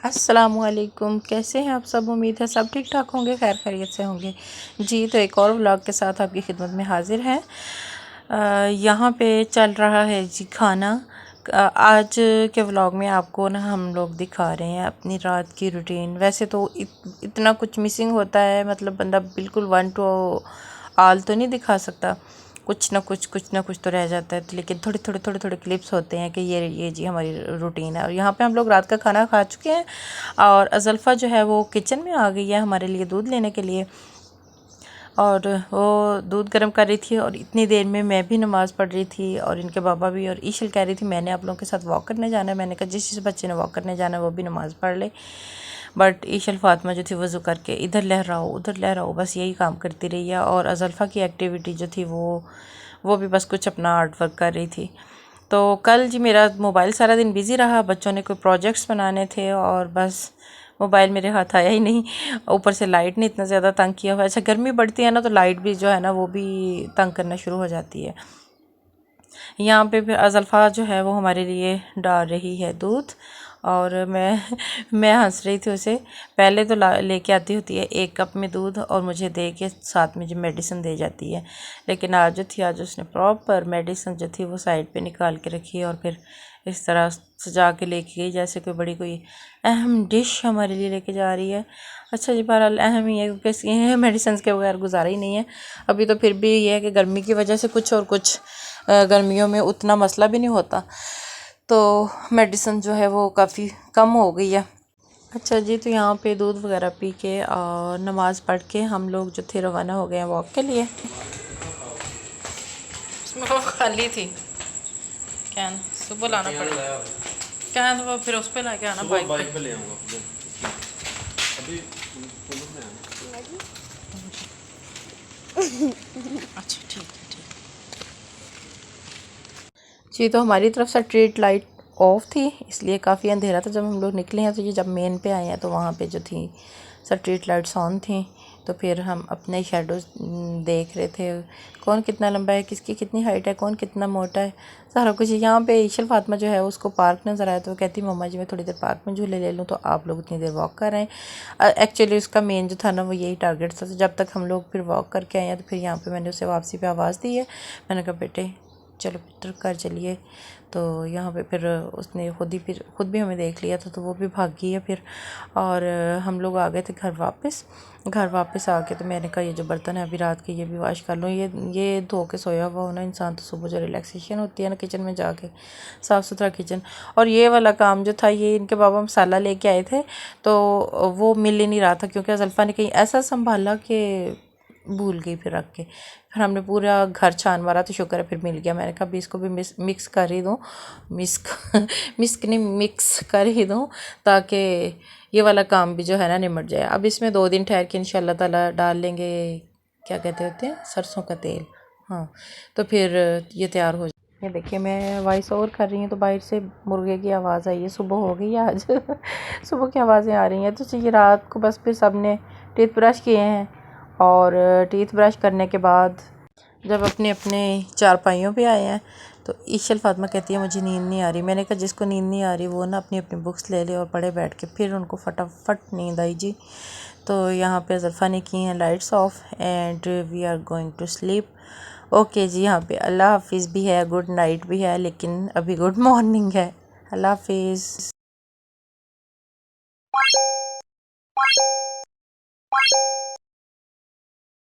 अस्सलामुअलैकुम, कैसे हैं आप सब। उम्मीद है सब ठीक ठाक होंगे, खैर खैरियत से होंगे जी। तो एक और व्लॉग के साथ आपकी खिदमत में हाजिर है। यहाँ पे चल रहा है जी खाना। आज के व्लॉग में आपको ना हम लोग दिखा रहे हैं अपनी रात की रूटीन। वैसे तो इतना कुछ मिसिंग होता है, मतलब बंदा बिल्कुल वन टू आल तो नहीं दिखा सकता, कुछ ना कुछ तो रह जाता है। तो लेकिन थोड़े क्लिप्स होते हैं कि ये जी हमारी रूटीन है। और यहाँ पे हम लोग रात का खाना खा चुके हैं और अज़ल्फ़ा जो है वो किचन में आ गई है हमारे लिए दूध लेने के लिए। और वो दूध गर्म कर रही थी और इतनी देर में मैं भी नमाज़ पढ़ रही थी और इनके बाबा भी। और ईशल कह रही थी मैंने आप लोगों के साथ वॉक करने जाना है। मैंने कहा जिस बच्चे ने वॉक करने जाना है वो भी नमाज़ पढ़ ले। बट ईशल फातिमा जो थी वज़ू करके इधर लहराओ उधर लहराओ बस यही काम करती रही है। और अज़ल्फ़ा की एक्टिविटी जो थी वो भी बस कुछ अपना आर्ट वर्क कर रही थी। तो कल जी मेरा मोबाइल सारा दिन बिज़ी रहा, बच्चों ने कोई प्रोजेक्ट्स बनाने थे और बस मोबाइल मेरे हाथ आया ही नहीं। ऊपर से लाइट ने इतना ज़्यादा तंग किया हुआ है। अच्छा गर्मी बढ़ती है ना तो लाइट भी जो है ना वो भी तंग करना शुरू हो जाती है। यहाँ पे फिर अज़ल्फ़ा जो है वो हमारे लिए डाल रही है दूध और मैं हंस रही थी उसे। पहले तो लेके आती होती है 1 कप में दूध और मुझे दे के साथ में जो मेडिसिन दे जाती है। लेकिन आज उसने प्रॉपर मेडिसिन जो थी वो साइड पे निकाल के रखी और फिर इस तरह सजा के लेके गई जैसे कोई अहम डिश हमारे लिए लेके जा रही है। अच्छा जी बहरहाल अहम ही है क्योंकि मेडिसिन के बगैर गुजारा ही नहीं है। अभी तो फिर भी ये है कि गर्मी की वजह से कुछ गर्मियों में उतना मसला भी नहीं होता, तो मेडिसिन जो है वो काफ़ी कम हो गई है। अच्छा जी, तो यहाँ पे दूध वगैरह पी के और नमाज़ पढ़ के हम लोग जो थे रवाना हो गए हैं वॉक के लिए। उसमें वो खाली थी कैन, सुबह लाना पड़ा कैन, वो फिर उस पर ला के आना बाइक पे ले आऊँगा अभी। अच्छा ठीक है। जी तो हमारी तरफ से स्ट्रीट लाइट ऑफ थी इसलिए काफ़ी अंधेरा था जब हम लोग निकले हैं। तो ये जब मेन पे आए हैं तो वहाँ पे जो थी स्ट्रीट लाइट्स ऑन थी। तो फिर हम अपने शेडोज देख रहे थे, कौन कितना लंबा है, किसकी कितनी हाइट है, कौन कितना मोटा है, सारा कुछ। यहाँ पे ईशल फातिमा जो है उसको पार्क नज़र आया तो वो कहती मम्मा जी मैं थोड़ी देर पार्क में झूले ले लूँ। तो आप लोग इतनी देर वॉक कर रहे हैं। एक्चुअली उसका मेन जो था ना वो यही टारगेट था। तो जब तक हम लोग फिर वॉक करके आए हैं तो फिर यहाँ पर मैंने उसे वापसी पर आवाज़ दी है। मैंने कहा बेटे चलो पुत्र कर चलिए। तो यहाँ पे फिर उसने खुद भी हमें देख लिया था तो वो भी भाग गई है फिर। और हम लोग आ गए थे घर वापस आके तो मैंने कहा ये जो बर्तन है अभी रात के ये भी वॉश कर लूँ। ये धो के सोया हुआ हो ना इंसान तो सुबह जो रिलैक्सेशन होती है ना किचन में जाके, साफ़ सुथरा किचन। और ये वाला काम जो था ये इनके बाबा मसाला लेके आए थे तो वो मिल ही नहीं रहा था क्योंकि अज़ल्फ़ा ने कहीं ऐसा संभाला कि भूल गई फिर रख के। फिर हमने पूरा घर छान मारा तो शुक्र है फिर मिल गया। मैंने कहा अभी इसको भी मिक्स कर ही दूँ, मिक्स कर ही दूँ ताकि ये वाला काम भी जो है ना निमट जाए। अब इसमें 2 दिन ठहर के इंशाल्लाह ताला डाल लेंगे, क्या कहते होते हैं, सरसों का तेल। हाँ तो फिर ये तैयार हो जाए। ये देखिए मैं वॉइस ओवर कर रही हूँ तो बाहर से मुर्गे की आवाज़ आई है। सुबह हो गई है आज सुबह की आवाज़ें आ रही हैं। तो ये रात को बस फिर सब ने टीथ ब्रश किए हैं और टीथ ब्रश करने के बाद जब अपने अपने चारपाइयों पे आए हैं तो ईशल फातिमा कहती है मुझे नींद नहीं आ रही। मैंने कहा जिसको नींद नहीं आ रही वो ना अपनी अपनी बुक्स ले ले और पढ़े बैठ के। फिर उनको फटाफट नींद आई जी। तो यहाँ पे अज़ल्फ़ा ने की हैं lights off and we are going to sleep. Okay जी, यहाँ पे अल्लाह हाफिज़ भी है, गुड नाइट भी है, लेकिन अभी गुड मॉर्निंग है। अल्लाह हाफिज़।